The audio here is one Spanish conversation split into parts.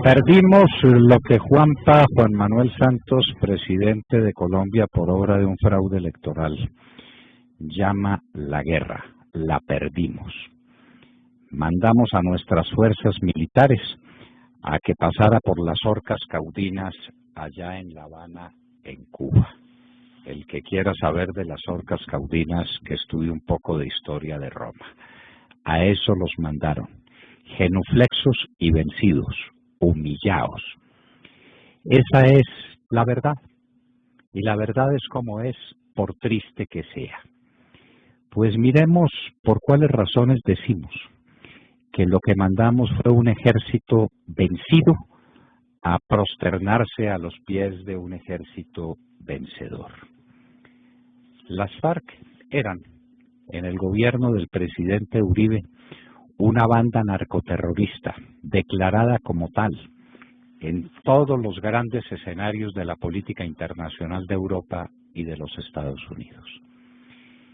Perdimos lo que Juan Manuel Santos, presidente de Colombia por obra de un fraude electoral, llama la guerra. La perdimos. Mandamos a nuestras fuerzas militares a que pasara por las Orcas Caudinas allá en La Habana, en Cuba. El que quiera saber de las Orcas Caudinas, que estudie un poco de historia de Roma. A eso los mandaron, genuflexos y vencidos, humillados. Esa es la verdad, y la verdad es como es, por triste que sea. Pues miremos por cuáles razones decimos que lo que mandamos fue un ejército vencido a prosternarse a los pies de un ejército vencedor. Las FARC eran, en el gobierno del presidente Uribe, una banda narcoterrorista, declarada como tal en todos los grandes escenarios de la política internacional de Europa y de los Estados Unidos.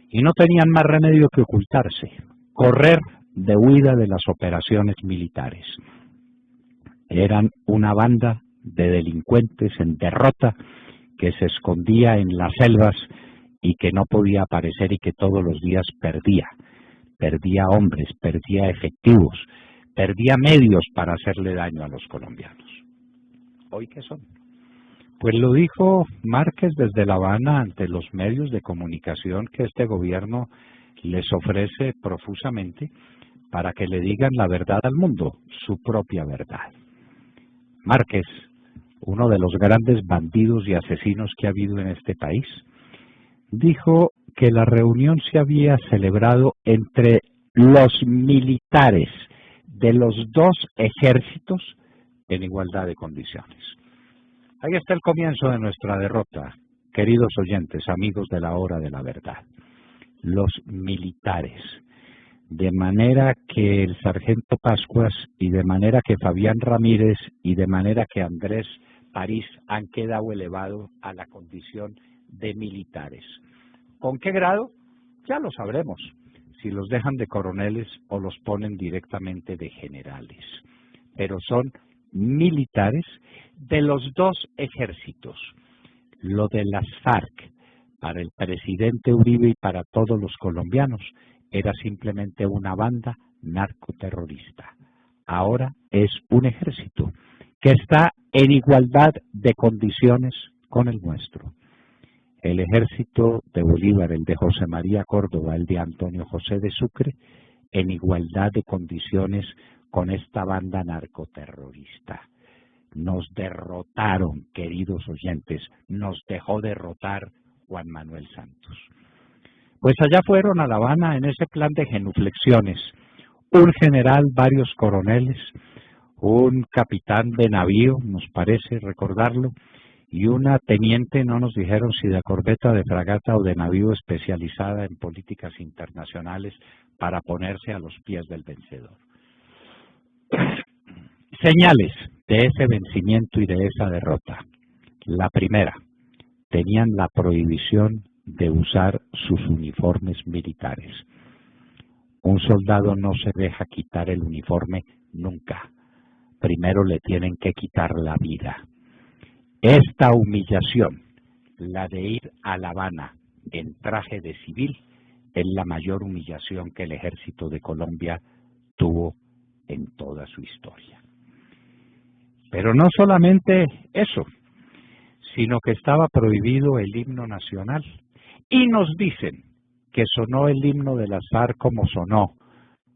Y no tenían más remedio que ocultarse, correr de huida de las operaciones militares. Eran una banda de delincuentes en derrota que se escondía en las selvas y que no podía aparecer y que todos los días perdía hombres, perdía efectivos, perdía medios para hacerle daño a los colombianos. ¿Hoy qué son? Pues lo dijo Márquez desde La Habana ante los medios de comunicación que este gobierno les ofrece profusamente para que le digan la verdad al mundo, su propia verdad. Márquez, uno de los grandes bandidos y asesinos que ha habido en este país, dijo que la reunión se había celebrado entre los militares de los dos ejércitos en igualdad de condiciones. Ahí está el comienzo de nuestra derrota, queridos oyentes, amigos de la hora de la verdad. Los militares, de manera que el sargento Pascuas y de manera que Fabián Ramírez y de manera que Andrés París han quedado elevados a la condición de militares. ¿Con qué grado? Ya lo sabremos, si los dejan de coroneles o los ponen directamente de generales. Pero son militares de los dos ejércitos. Lo de las FARC, para el presidente Uribe y para todos los colombianos, era simplemente una banda narcoterrorista. Ahora es un ejército que está en igualdad de condiciones con el nuestro. El ejército de Bolívar, el de José María Córdoba, el de Antonio José de Sucre, en igualdad de condiciones con esta banda narcoterrorista. Nos derrotaron, queridos oyentes, nos dejó derrotar Juan Manuel Santos. Pues allá fueron a La Habana en ese plan de genuflexiones, un general, varios coroneles, un capitán de navío, nos parece recordarlo, y una teniente, no nos dijeron si de corbeta, de fragata o de navío especializada en políticas internacionales para ponerse a los pies del vencedor. Señales de ese vencimiento y de esa derrota. La primera, tenían la prohibición de usar sus uniformes militares. Un soldado no se deja quitar el uniforme nunca. Primero le tienen que quitar la vida. Esta humillación, la de ir a La Habana en traje de civil, es la mayor humillación que el ejército de Colombia tuvo en toda su historia. Pero no solamente eso, sino que estaba prohibido el himno nacional. Y nos dicen que sonó el himno de las FARC como sonó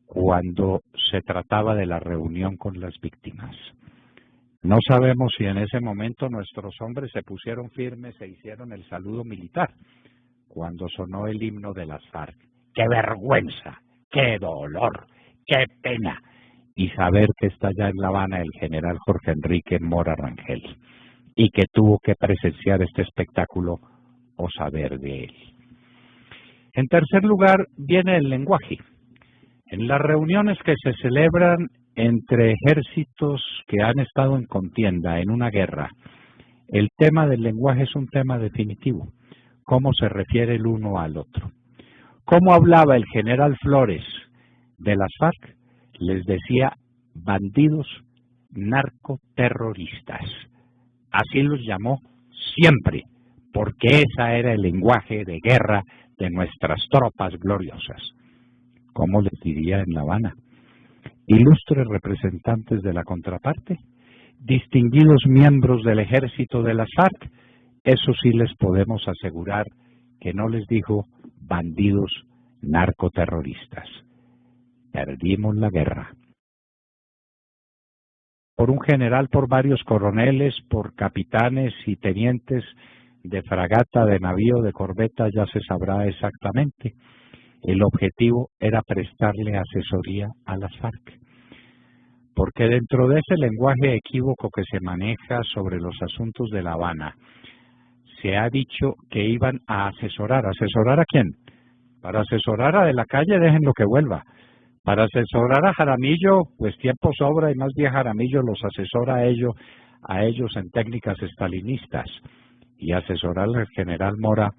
cuando se trataba de la reunión con las víctimas. No sabemos si en ese momento nuestros hombres se pusieron firmes e hicieron el saludo militar cuando sonó el himno de las FARC. ¡Qué vergüenza! ¡Qué dolor! ¡Qué pena! Y saber que está ya en La Habana el general Jorge Enrique Mora Rangel y que tuvo que presenciar este espectáculo o saber de él. En tercer lugar, viene el lenguaje. En las reuniones que se celebran entre ejércitos que han estado en contienda, en una guerra, el tema del lenguaje es un tema definitivo. ¿Cómo se refiere el uno al otro? ¿Cómo hablaba el general Flores de las FARC? Les decía bandidos narcoterroristas. Así los llamó siempre, porque ese era el lenguaje de guerra de nuestras tropas gloriosas. ¿Cómo les diría en La Habana? Ilustres representantes de la contraparte, distinguidos miembros del ejército de las FARC, eso sí les podemos asegurar que no les dijo bandidos narcoterroristas. Perdimos la guerra. Por un general, por varios coroneles, por capitanes y tenientes de fragata, de navío, de corbeta, ya se sabrá exactamente. El objetivo era prestarle asesoría a las FARC. Porque dentro de ese lenguaje equívoco que se maneja sobre los asuntos de La Habana, se ha dicho que iban a asesorar. ¿Asesorar a quién? Para asesorar a De la Calle, déjenlo que vuelva. Para asesorar a Jaramillo, pues tiempo sobra y más bien Jaramillo los asesora a ellos en técnicas estalinistas. Y asesorar al general Mora,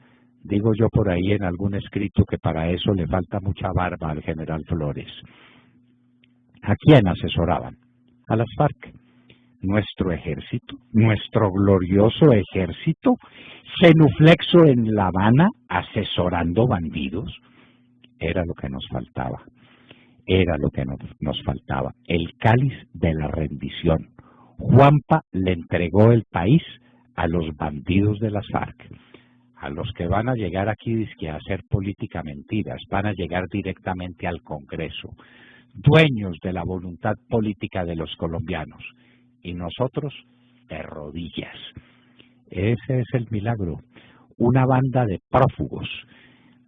digo yo por ahí en algún escrito que para eso le falta mucha barba al general Flores. ¿A quién asesoraban? A las FARC. Nuestro ejército, nuestro glorioso ejército, genuflexo en La Habana asesorando bandidos. Era lo que nos faltaba. Era lo que nos faltaba, el cáliz de la rendición. Juanpa le entregó el país a los bandidos de las FARC, a los que van a llegar aquí dizque a hacer política mentiras, van a llegar directamente al Congreso, dueños de la voluntad política de los colombianos, y nosotros de rodillas. Ese es el milagro, una banda de prófugos,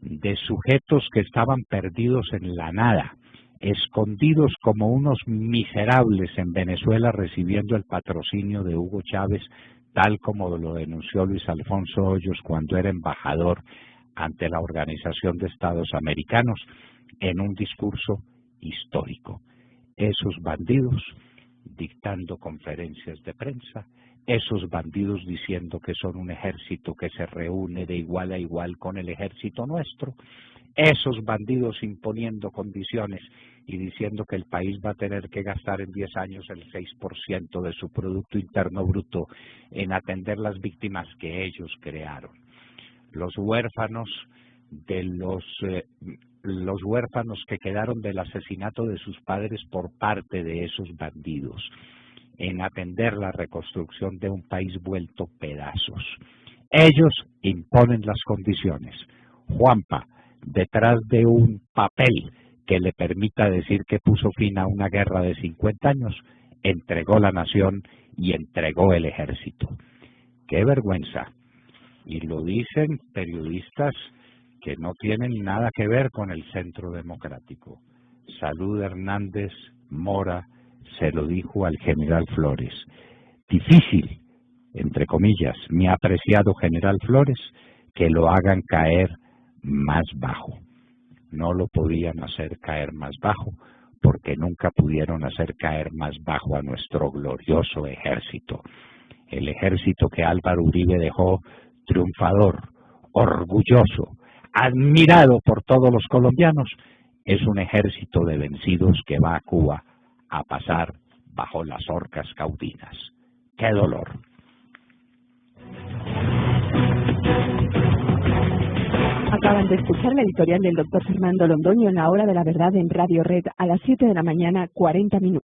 de sujetos que estaban perdidos en la nada, escondidos como unos miserables en Venezuela recibiendo el patrocinio de Hugo Chávez, tal como lo denunció Luis Alfonso Hoyos cuando era embajador ante la Organización de Estados Americanos en un discurso histórico. Esos bandidos dictando conferencias de prensa, esos bandidos diciendo que son un ejército que se reúne de igual a igual con el ejército nuestro, esos bandidos imponiendo condiciones y diciendo que el país va a tener que gastar en 10 años el 6% de su Producto Interno Bruto en atender las víctimas que ellos crearon. Los huérfanos los huérfanos que quedaron del asesinato de sus padres por parte de esos bandidos, en atender la reconstrucción de un país vuelto pedazos. Ellos imponen las condiciones. Juanpa, detrás de un papel que le permita decir que puso fin a una guerra de 50 años, entregó la nación y entregó el ejército. ¡Qué vergüenza! Y lo dicen periodistas que no tienen nada que ver con el Centro Democrático. Salud Hernández Mora se lo dijo al general Flores. Difícil, entre comillas, mi apreciado general Flores, que lo hagan caer más bajo. No lo podían hacer caer más bajo, porque nunca pudieron hacer caer más bajo a nuestro glorioso ejército. El ejército que Álvaro Uribe dejó triunfador, orgulloso, admirado por todos los colombianos, es un ejército de vencidos que va a Cuba a pasar bajo las horcas caudinas. ¡Qué dolor! Acaban de escuchar la editorial del doctor Fernando Londoño en La Hora de la Verdad en Radio Red a las 7 de la mañana, 40 minutos.